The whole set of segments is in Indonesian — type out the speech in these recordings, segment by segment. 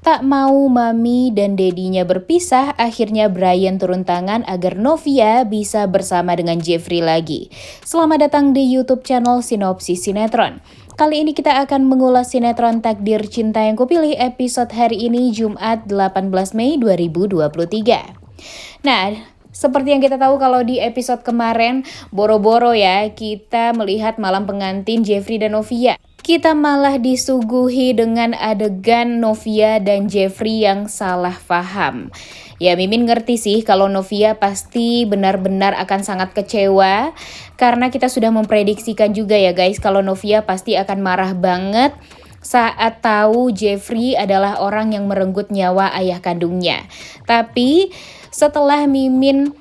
Tak mau mami dan dedinya berpisah, akhirnya Brian turun tangan agar Novia bisa bersama dengan Jeffrey lagi. Selamat datang di YouTube channel Sinopsis Sinetron. Kali ini kita akan mengulas sinetron Takdir Cinta Yang Kupilih episode hari ini Jumat 18 Mei 2023. Nah, seperti yang kita tahu kalau di episode kemarin, boro-boro ya, kita melihat malam pengantin Jeffrey dan Novia. Kita malah disuguhi dengan adegan Novia dan Jeffrey yang salah paham. Ya, Mimin ngerti sih kalau Novia pasti benar-benar akan sangat kecewa. Karena kita sudah memprediksikan juga ya guys, kalau Novia pasti akan marah banget saat tahu Jeffrey adalah orang yang merenggut nyawa ayah kandungnya. Tapi setelah Mimin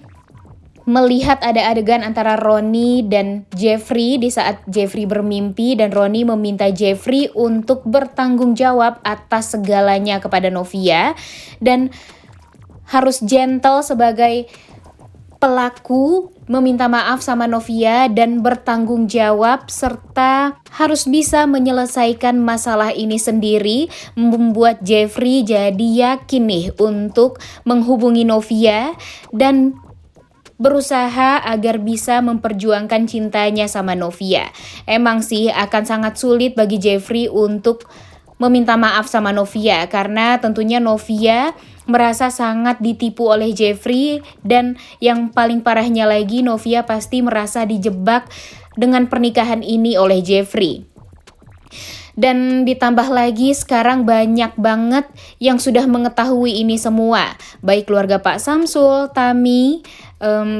melihat ada adegan antara Roni dan Jeffrey di saat Jeffrey bermimpi dan Roni meminta Jeffrey untuk bertanggung jawab atas segalanya kepada Novia dan harus gentle sebagai pelaku, meminta maaf sama Novia dan bertanggung jawab serta harus bisa menyelesaikan masalah ini sendiri, membuat Jeffrey jadi yakin nih untuk menghubungi Novia dan berusaha agar bisa memperjuangkan cintanya sama Novia. Emang sih akan sangat sulit bagi Jeffrey untuk meminta maaf sama Novia karena tentunya Novia merasa sangat ditipu oleh Jeffrey dan yang paling parahnya lagi Novia pasti merasa dijebak dengan pernikahan ini oleh Jeffrey. Dan ditambah lagi sekarang banyak banget yang sudah mengetahui ini semua. Baik keluarga Pak Samsul, Tami,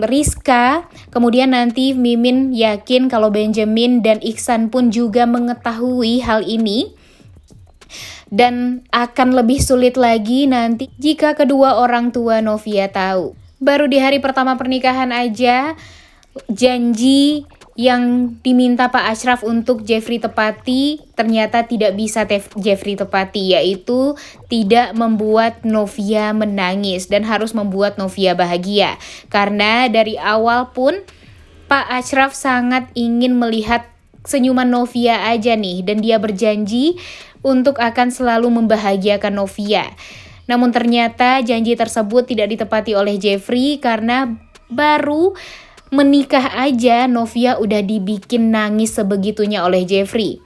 Rizka, kemudian nanti Mimin yakin kalau Benjamin dan Iksan pun juga mengetahui hal ini. Dan akan lebih sulit lagi nanti jika kedua orang tua Novia tahu. Baru di hari pertama pernikahan aja, janji yang diminta Pak Ashraf untuk Jeffrey tepati ternyata tidak bisa Jeffrey tepati, yaitu tidak membuat Novia menangis dan harus membuat Novia bahagia. Karena dari awal pun Pak Ashraf sangat ingin melihat senyuman Novia aja nih dan dia berjanji untuk akan selalu membahagiakan Novia. Namun ternyata janji tersebut tidak ditepati oleh Jeffrey karena baru menikah aja Novia udah dibikin nangis sebegitunya oleh Jeffrey.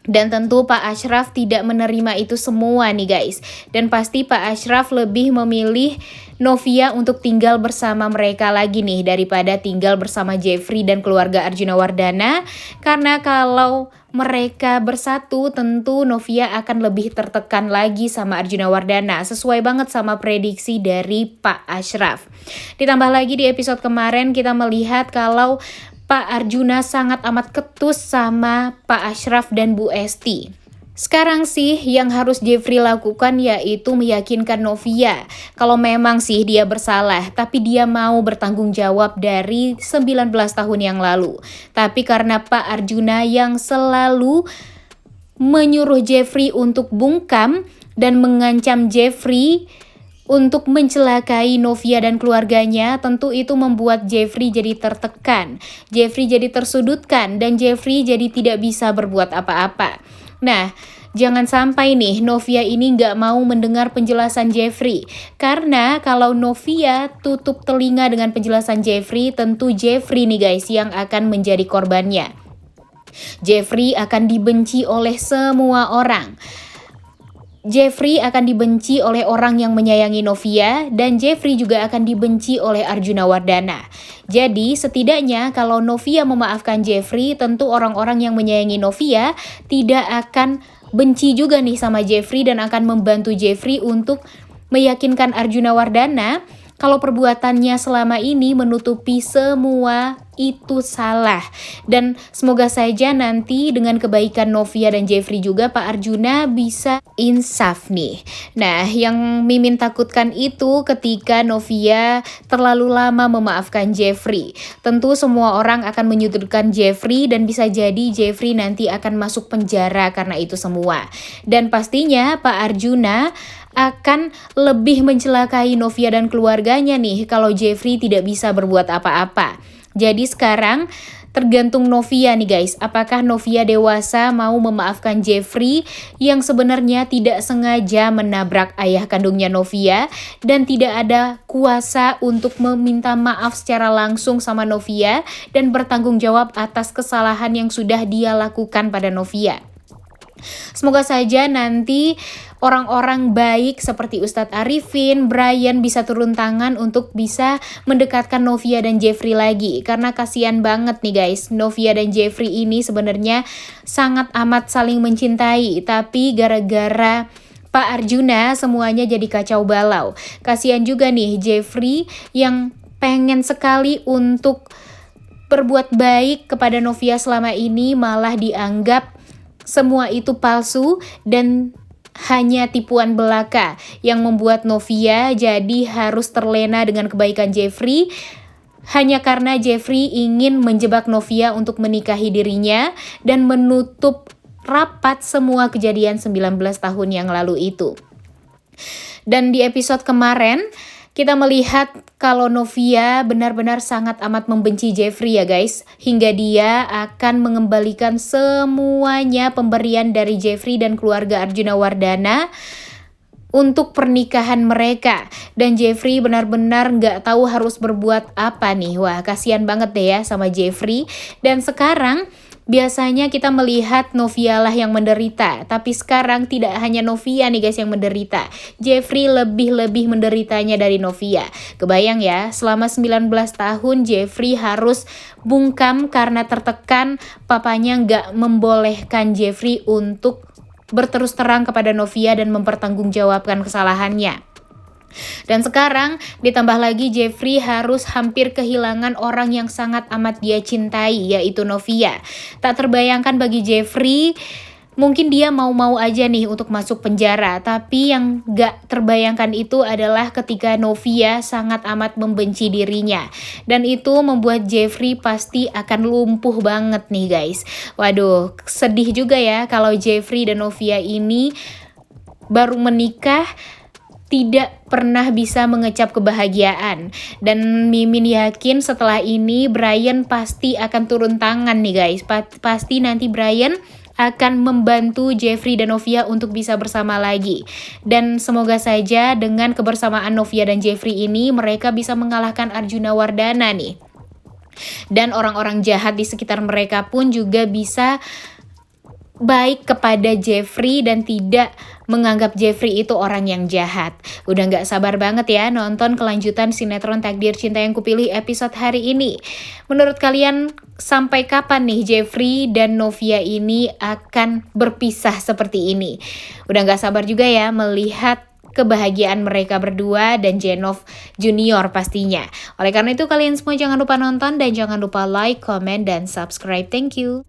Dan tentu Pak Ashraf tidak menerima itu semua nih guys. Dan pasti Pak Ashraf lebih memilih Novia untuk tinggal bersama mereka lagi nih daripada tinggal bersama Jeffrey dan keluarga Arjuna Wardana. Karena kalau mereka bersatu tentu Novia akan lebih tertekan lagi sama Arjuna Wardana. Sesuai banget sama prediksi dari Pak Ashraf. Ditambah lagi di episode kemarin kita melihat kalau Pak Arjuna sangat amat ketus sama Pak Ashraf dan Bu Esti. Sekarang sih yang harus Jeffrey lakukan yaitu meyakinkan Novia kalau memang sih dia bersalah, tapi dia mau bertanggung jawab dari 19 tahun yang lalu. Tapi karena Pak Arjuna yang selalu menyuruh Jeffrey untuk bungkam dan mengancam Jeffrey untuk mencelakai Novia dan keluarganya, tentu itu membuat Jeffrey jadi tertekan, Jeffrey jadi tersudutkan, dan Jeffrey jadi tidak bisa berbuat apa-apa. Nah, jangan sampai nih Novia ini nggak mau mendengar penjelasan Jeffrey. Karena kalau Novia tutup telinga dengan penjelasan Jeffrey, tentu Jeffrey nih guys yang akan menjadi korbannya. Jeffrey akan dibenci oleh semua orang. Jeffrey akan dibenci oleh orang yang menyayangi Novia dan Jeffrey juga akan dibenci oleh Arjuna Wardana. Jadi setidaknya kalau Novia memaafkan Jeffrey, tentu orang-orang yang menyayangi Novia tidak akan benci juga nih sama Jeffrey dan akan membantu Jeffrey untuk meyakinkan Arjuna Wardana kalau perbuatannya selama ini menutupi semua itu salah. Dan semoga saja nanti dengan kebaikan Novia dan Jeffrey juga Pak Arjuna bisa insaf nih. Nah, yang Mimin takutkan itu ketika Novia terlalu lama memaafkan Jeffrey. Tentu semua orang akan menyudutkan Jeffrey dan bisa jadi Jeffrey nanti akan masuk penjara karena itu semua. Dan pastinya Pak Arjuna akan lebih mencelakai Novia dan keluarganya nih kalau Jeffrey tidak bisa berbuat apa-apa. Jadi sekarang tergantung Novia nih guys. Apakah Novia dewasa mau memaafkan Jeffrey yang sebenarnya tidak sengaja menabrak ayah kandungnya Novia dan tidak ada kuasa untuk meminta maaf secara langsung sama Novia dan bertanggung jawab atas kesalahan yang sudah dia lakukan pada Novia. Semoga saja nanti orang-orang baik seperti Ustadz Arifin, Brian bisa turun tangan untuk bisa mendekatkan Novia dan Jeffrey lagi. Karena kasihan banget nih guys, Novia dan Jeffrey ini sebenarnya sangat amat saling mencintai. Tapi gara-gara Pak Arjuna semuanya jadi kacau balau. Kasihan juga nih Jeffrey yang pengen sekali untuk berbuat baik kepada Novia selama ini malah dianggap semua itu palsu dan hanya tipuan belaka yang membuat Novia jadi harus terlena dengan kebaikan Jeffrey hanya karena Jeffrey ingin menjebak Novia untuk menikahi dirinya dan menutup rapat semua kejadian 19 tahun yang lalu itu. Dan di episode kemarin kita melihat kalau Novia benar-benar sangat amat membenci Jeffrey ya guys. Hingga dia akan mengembalikan semuanya pemberian dari Jeffrey dan keluarga Arjuna Wardana untuk pernikahan mereka. Dan Jeffrey benar-benar nggak tahu harus berbuat apa nih. Wah, kasihan banget deh ya sama Jeffrey. Dan sekarang biasanya kita melihat Novia lah yang menderita, tapi sekarang tidak hanya Novia nih guys yang menderita. Jeffrey lebih menderitanya dari Novia. Kebayang ya, selama 19 tahun Jeffrey harus bungkam karena tertekan papanya nggak membolehkan Jeffrey untuk berterus terang kepada Novia dan mempertanggungjawabkan kesalahannya. Dan sekarang ditambah lagi Jeffrey harus hampir kehilangan orang yang sangat amat dia cintai, yaitu Novia. Tak terbayangkan bagi Jeffrey, mungkin dia mau-mau aja nih untuk masuk penjara. Tapi yang gak terbayangkan itu adalah ketika Novia sangat amat membenci dirinya. Dan itu membuat Jeffrey pasti akan lumpuh banget nih guys. Waduh, sedih juga ya kalau Jeffrey dan Novia ini baru menikah tidak pernah bisa mengecap kebahagiaan. Dan Mimin yakin setelah ini Brian pasti akan turun tangan nih guys. Pasti nanti Brian akan membantu Jeffrey dan Novia untuk bisa bersama lagi. Dan semoga saja dengan kebersamaan Novia dan Jeffrey ini mereka bisa mengalahkan Arjuna Wardana nih. Dan orang-orang jahat di sekitar mereka pun juga bisa baik kepada Jeffrey dan tidak menganggap Jeffrey itu orang yang jahat. Udah gak sabar banget ya nonton kelanjutan sinetron Takdir Cinta Yang Kupilih episode hari ini. Menurut kalian sampai kapan nih Jeffrey dan Novia ini akan berpisah seperti ini? Udah gak sabar juga ya melihat kebahagiaan mereka berdua dan Jenov Junior pastinya. Oleh karena itu kalian semua jangan lupa nonton dan jangan lupa like, comment, dan subscribe. Thank you.